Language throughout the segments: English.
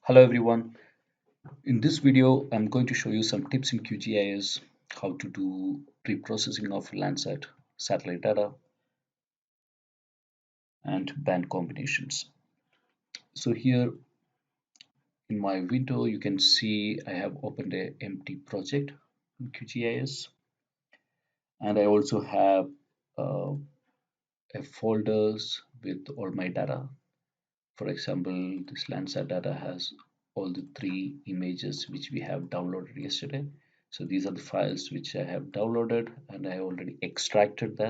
Hello everyone. In this video, I'm going to show you some tips in QGIS, how to do pre-processing of Landsat satellite data and band combinations. So here in my window, you can see I have opened a empty project in QGIS, and I also have uh, a folders with all my data. For example, this Landsat data has all the three images which we have downloaded yesterday. So these are the files which I have downloaded and I already extracted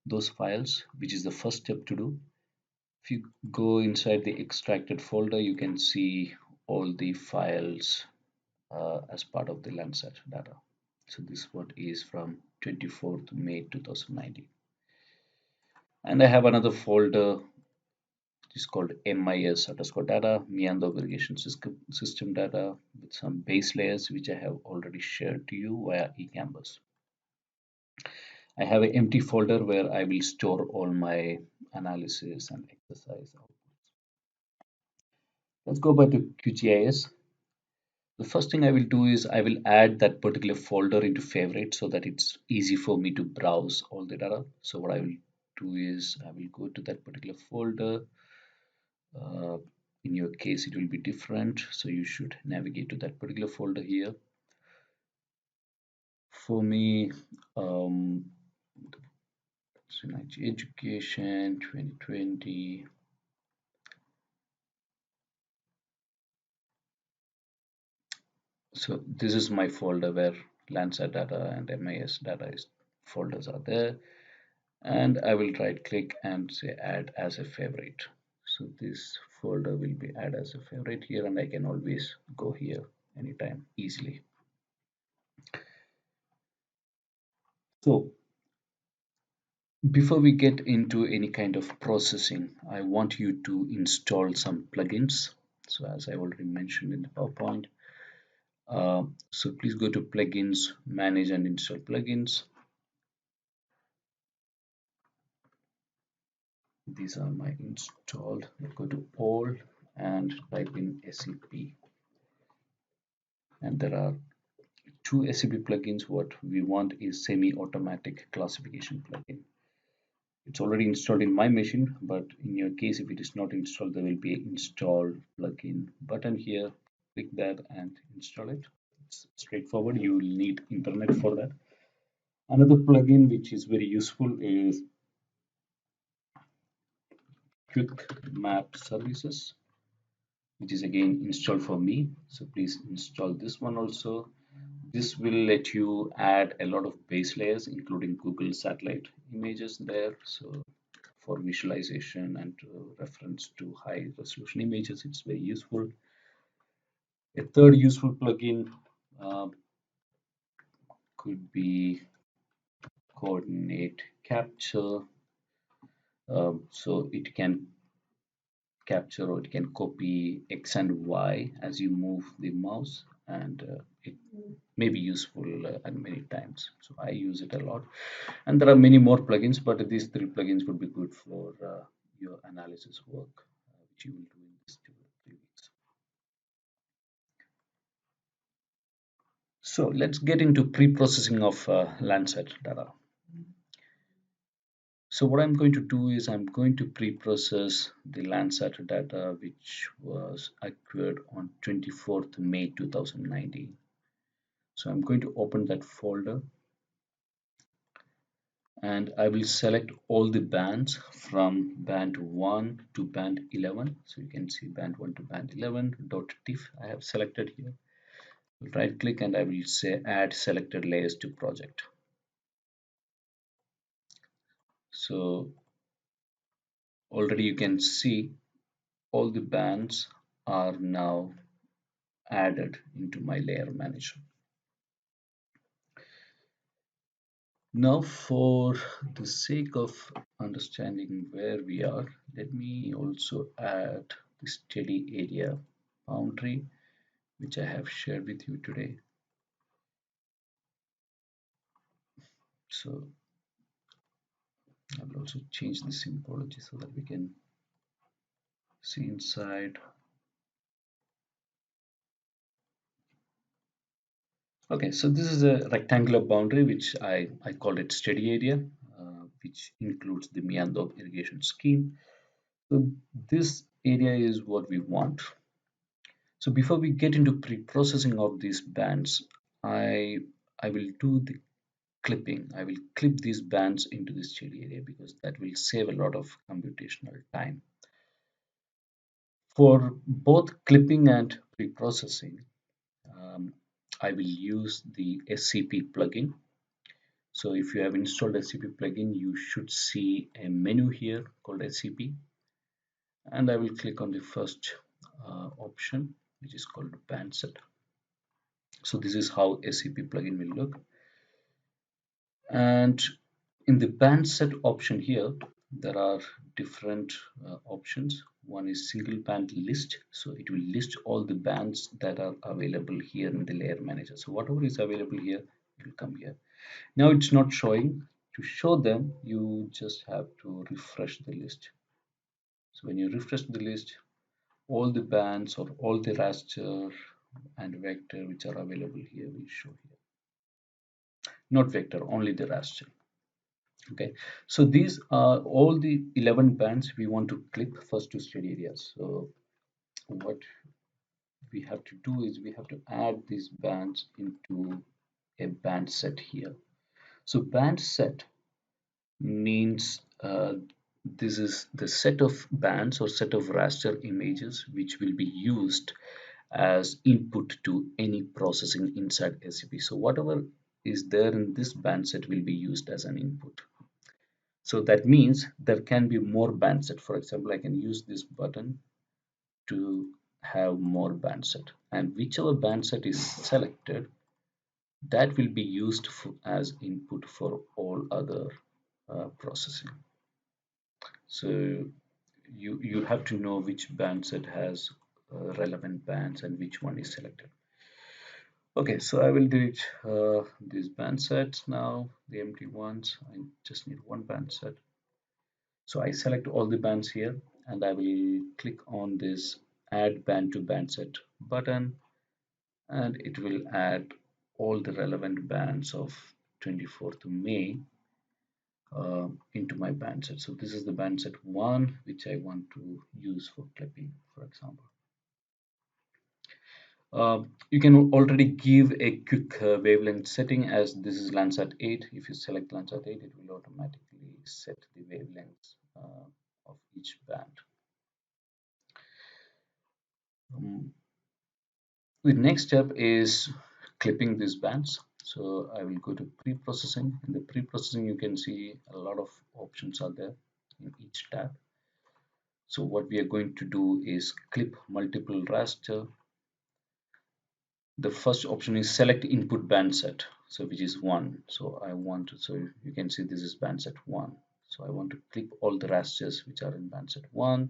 those files, which is the first step to do. If you go inside the extracted folder, you can see all the files as part of the Landsat data. So this one is from 24th May 2019. And I have another folder is called MIS underscore data, Meander irrigation system data with some base layers which I have already shared to you via eCanvas. I have an empty folder where I will store all my analysis and exercise outputs. Let's go back to QGIS. The first thing I will do is I will add that particular folder into favorite so that it's easy for me to browse all the data. So what I will do is I will go to that particular folder. Uh, in your case, it will be different. So you should navigate to that particular folder here. For me, Synergy Education 2020. So this is my folder where Landsat data and MIS data folders are there. And I will right click and say add as a favorite. So this folder will be add as a favorite here and I can always go here anytime easily. So before we get into any kind of processing, I want you to install some plugins. So as I already mentioned in the PowerPoint, so please go to plugins, manage and install plugins. These are my installed. Go to all and type in SCP. And there are two SCP plugins. What we want is semi-automatic classification plugin. It's already installed in my machine, but in your case, if it is not installed, there will be an install plugin button here. Click that and install it. It's straightforward. You will need internet for that. Another plugin which is very useful is Quick Map Services, which is again installed for me. So please install this one also. This will let you add a lot of base layers, including Google satellite images there. So for visualization and reference to high resolution images, it's very useful. A third useful plugin uh, could be coordinate capture. So it can capture or it can copy X and Y as you move the mouse, and it may be useful at many times. So I use it a lot, and there are many more plugins, but these three plugins would be good for your analysis work, which you will do in these 2 or 3 weeks. So let's get into pre-processing of Landsat data. So what I'm going to do is I'm going to pre-process the Landsat data which was acquired on 24th May 2019. So I'm going to open that folder and I will select all the bands from band 1 to band 11. So you can see band 1 to band 11 .tiff I have selected here. Right click and I will say add selected layers to project. So already you can see all the bands are now added into my layer manager. Now for the sake of understanding where we are, let me also add the steady area boundary which I have shared with you today. So I will also change the symbology so that we can see inside. Okay, so this is a rectangular boundary which I called it steady area, which includes the Miandop irrigation scheme. So this area is what we want. So before we get into pre-processing of these bands, I I will do the clipping. I will clip these bands into this shaded area because that will save a lot of computational time. For both clipping and pre-processing, um, I will use the SCP plugin. So if you have installed SCP plugin, you should see a menu here called SCP, and I will click on the first option, which is called band set. So this is how SCP plugin will look. And in the band set option here, there are different options. One is single band list. So it will list all the bands that are available here in the layer manager. So whatever is available here, it will come here. Now it's not showing. To show them, you just have to refresh the list. So when you refresh the list, all the bands or all the raster and vector which are available here will show here. Not vector, only the raster. Okay, so these are all the 11 bands we want to clip first to steady areas. So what we have to do is we have to add these bands into a band set here. So band set means this is the set of bands or set of raster images which will be used as input to any processing inside SCP. So whatever is there in this band set will be used as an input. So that means there can be more band set. For example, I can use this button to have more band set, and whichever band set is selected, that will be used as input for all other processing. So you have to know which band set has relevant bands and which one is selected. Okay, so I will delete these band sets now, the empty ones. I just need one band set. So I select all the bands here and I will click on this add band to band set button, and it will add all the relevant bands of 24th May into my band set. So this is the band set 1 which I want to use for clipping, for example. You can already give a quick wavelength setting, as this is Landsat 8. If you select Landsat 8, it will automatically set the wavelengths of each band. The next step is clipping these bands. So I will go to pre-processing. In the pre-processing, you can see a lot of options are there in each tab. So what we are going to do is clip multiple raster. The first option is select input band set, so which is 1. So I want to, so you can see this is band set 1. So I want to clip all the rasters which are in band set 1.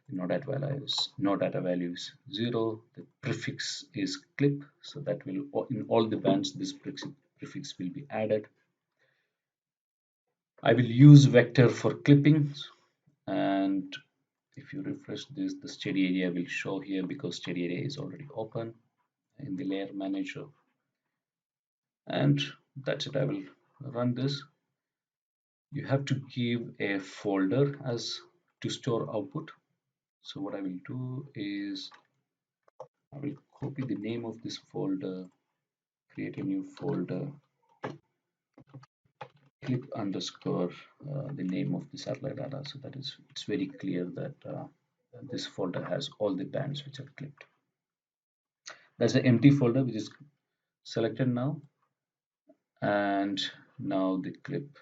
The no data value is 0. The prefix is clip, so that will, in all the bands, this prefix will be added. I will use vector for clipping, and if you refresh this, the steady area will show here because steady area is already open in the layer manager. And that's it. I will run this. You have to give a folder as to store output. So what I will do is I will copy the name of this folder, create a new folder, clip underscore the name of the satellite data, so that is it's very clear that this folder has all the bands which are clipped. That's an empty folder which is selected now, and now the clip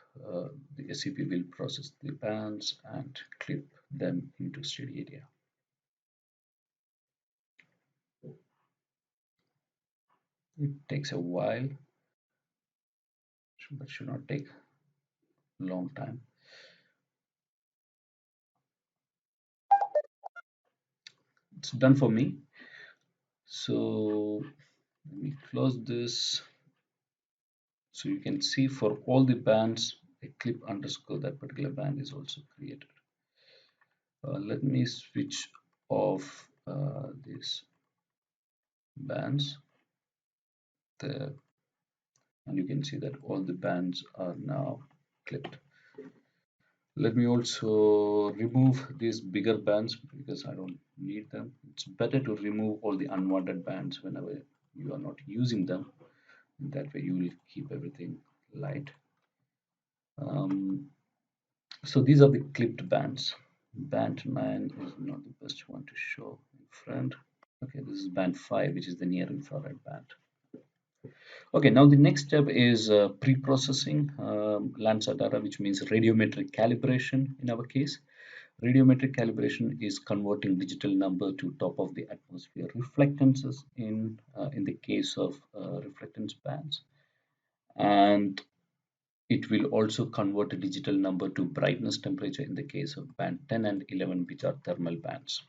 the SCP will process the bands and clip them into steady area. It takes a while, but should not take a long time. It's done for me. So let me close this. So you can see for all the bands, a clip underscore that particular band is also created. Let me switch off these bands. The and you can see that all the bands are now clipped. Let me also remove these bigger bands because I don't need them. It's better to remove all the unwanted bands whenever you are not using them. That way you will keep everything light. Um, so these are the clipped bands. Band 9 is not the best one to show in front. Okay, this is band 5, which is the near infrared band. Okay, now the next step is pre-processing Landsat data, which means radiometric calibration in our case. Radiometric calibration is converting digital number to top of the atmosphere reflectances in the case of reflectance bands, and it will also convert a digital number to brightness temperature in the case of band 10 and 11, which are thermal bands.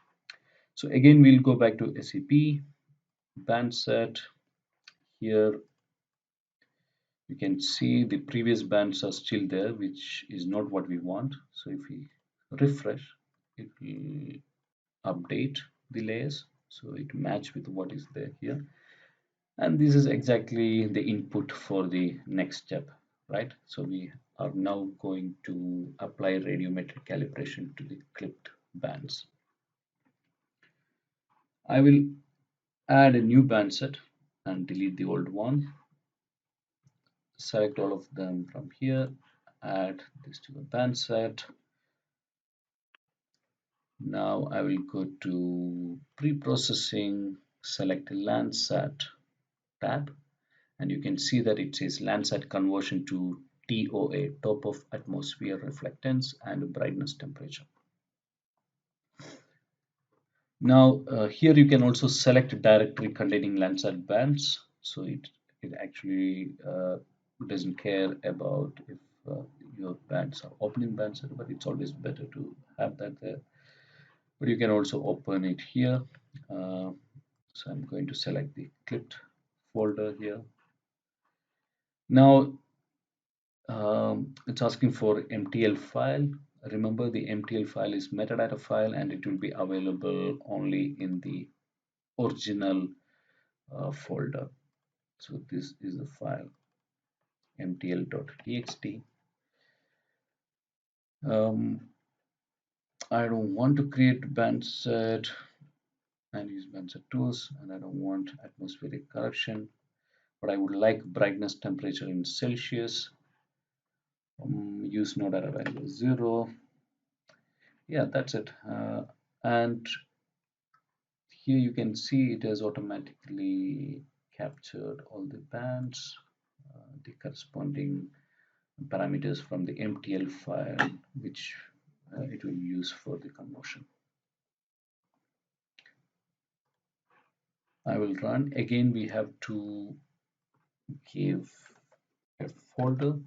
So again, we'll go back to SAP band set. Here you can see the previous bands are still there, which is not what we want. So if we refresh, it will update the layers so it match with what is there here, and this is exactly the input for the next step, right? So we are now going to apply radiometric calibration to the clipped bands. I will add a new band set and delete the old one. Select all of them from here, add this to the band set. Now I will go to pre-processing, select Landsat tab, and you can see that it says Landsat conversion to TOA, top of atmosphere reflectance and brightness temperature. Now here you can also select a directory containing Landsat bands, so it actually doesn't care about if your bands are opening bands, but it's always better to have that there. But you can also open it here. So I'm going to select the clipped folder here. Now it's asking for MTL file. Remember, the MTL file is metadata file and it will be available only in the original folder. So this is the file mtl.txt. I don't want to create band set and use band set tools, and I don't want atmospheric correction, but I would like brightness temperature in Celsius. Use no data value 0. Yeah, that's it. And here you can see it has automatically captured all the bands, the corresponding parameters from the MTL file, which it will use for the conversion. I will run. Again, we have to give a folder,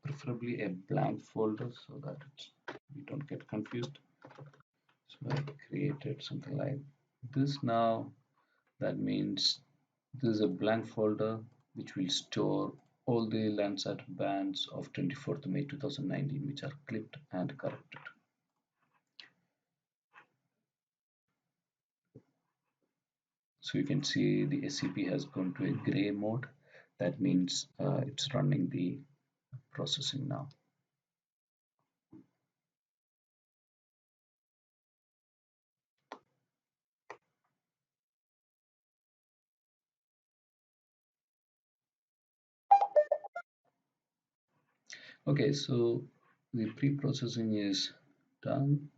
preferably a blank folder, so that we don't get confused. So I created something like this now. That means this is a blank folder which will store all the Landsat bands of 24th May 2019 which are clipped and corrected. So you can see the SCP has gone to a gray mode. That means it's running the processing now. Okay, so the pre-processing is done.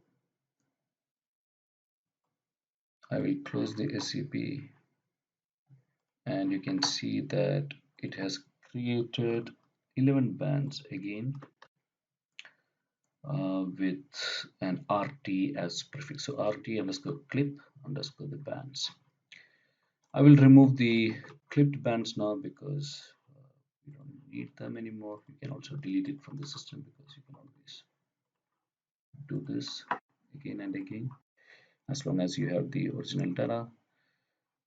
I will close the SCP and you can see that it has created 11 bands again with an RT as prefix. So RT underscore clip underscore the bands. I will remove the clipped bands now because we don't need them anymore. You can also delete it from the system because you can always do this again and again as long as you have the original data.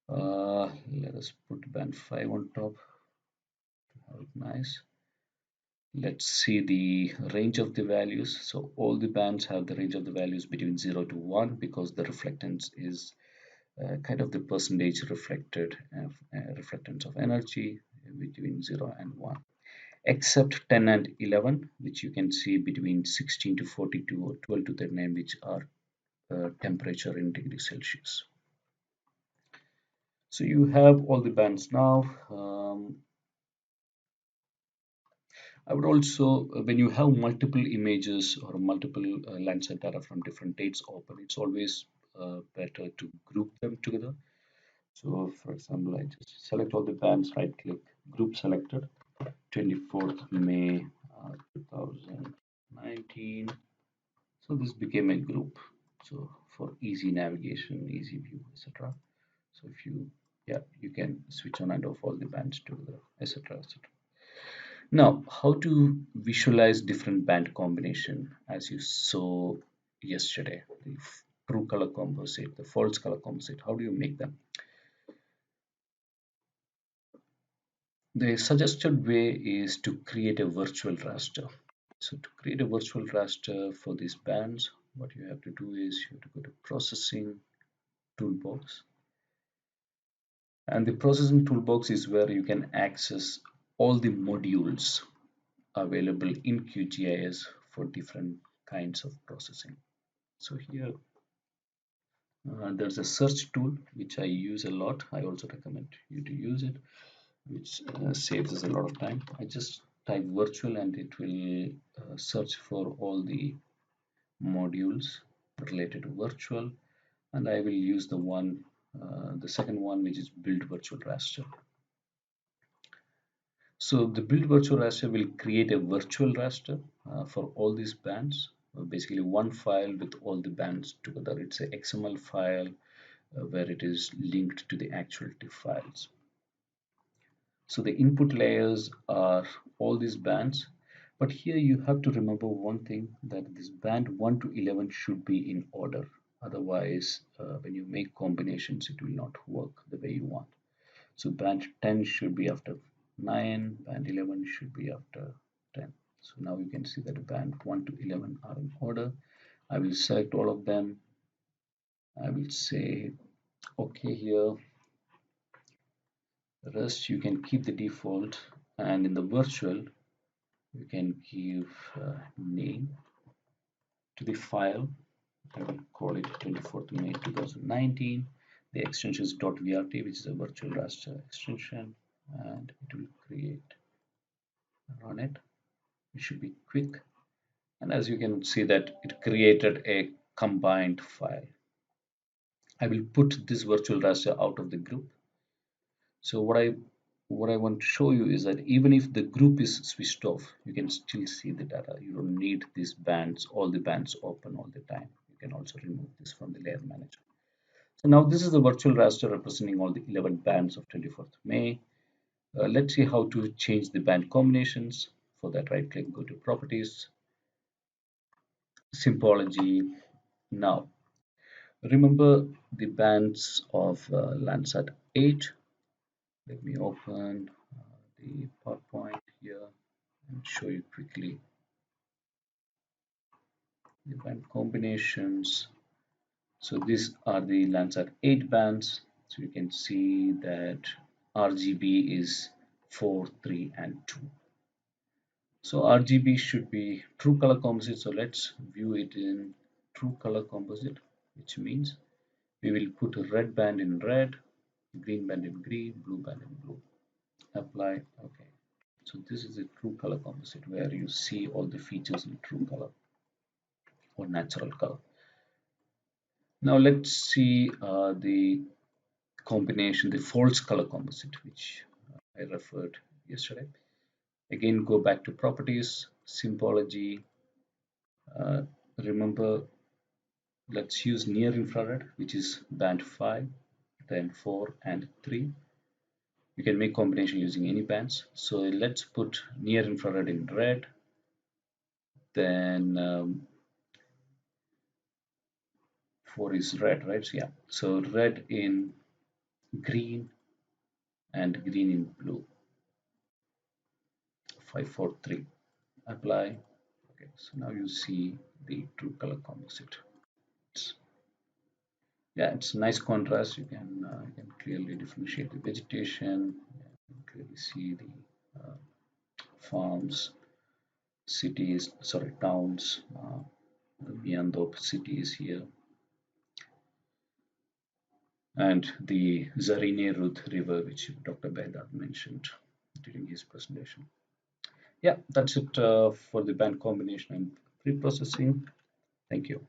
Let us put band 5 on top to have it nice. Let's see the range of the values. So all the bands have the range of the values between 0 to 1 because the reflectance is kind of the percentage reflected reflectance of energy. between 0 and 1, except 10 and 11, which you can see between 16 to 42 or 12 to 39, which are temperature in degrees Celsius. So you have all the bands now. I would also, when you have multiple images or multiple Landsat data from different dates open, it's always better to group them together. So for example, I just select all the bands, right click, group selected, 24th May 2019. So this became a group. So for easy navigation, easy view, etc. So if you, yeah, you can switch on and off all the bands together, etc. etc. Now, how to visualize different band combination as you saw yesterday, the true color composite, the false color composite, how do you make them? The suggested way is to create a virtual raster. So to create a virtual raster for these bands, what you have to do is you have to go to processing toolbox. And the processing toolbox is where you can access all the modules available in QGIS for different kinds of processing. So here there's a search tool which I use a lot. I also recommend you to use it, which saves us a lot of time. I just type virtual and it will search for all the modules related to virtual, and I will use the second one, which is build virtual raster. So the build virtual raster will create a virtual raster for all these bands. Basically one file with all the bands together. It's a XML file where it is linked to the actual TIFF files. So the input layers are all these bands, but here you have to remember one thing, that this band 1 to 11 should be in order. Otherwise, when you make combinations, it will not work the way you want. So band 10 should be after 9, band 11 should be after 10. So now you can see that band 1 to 11 are in order. I will select all of them. I will say okay here. The rest you can keep the default, and in the virtual you can give name to the file. I will call it 24th May 2019. The extension is .vrt, which is a virtual raster extension, and it will create, run it. It should be quick, and as you can see that it created a combined file. I will put this virtual raster out of the group. So what I want to show you is that even if the group is switched off, you can still see the data. You don't need these bands, all the bands open all the time. You can also remove this from the layer manager. So now this is the virtual raster representing all the 11 bands of 24th May. Let's see how to change the band combinations. For that, right click, go to properties, symbology. Now remember the bands of Landsat 8. Let me open the PowerPoint here and show you quickly the band combinations. So these are the Landsat 8 bands. So you can see that RGB is 4, 3, and 2. So RGB should be true color composite. So let's view it in true color composite, which means we will put a red band in red, green band in green, blue band in blue. Apply. Okay. So this is a true color composite where you see all the features in true color or natural color. Now let's see the combination, the false color composite, which I referred yesterday. Again, go back to properties, symbology. Remember, let's use near infrared, which is band 5, then 4 and 3. You can make combination using any bands. So let's put near infrared in red, then 4 is red, right? So yeah, so red in green and green in blue. 5, 4, 3. Apply. Okay, so now you see the true color composite. Yeah, it's a nice contrast. You can clearly differentiate the vegetation, clearly see the farms, cities, sorry, towns, beyond the cities here, and the Zarine Ruth River, which Dr. Behdad mentioned during his presentation. Yeah, that's it for the band combination and pre-processing. Thank you.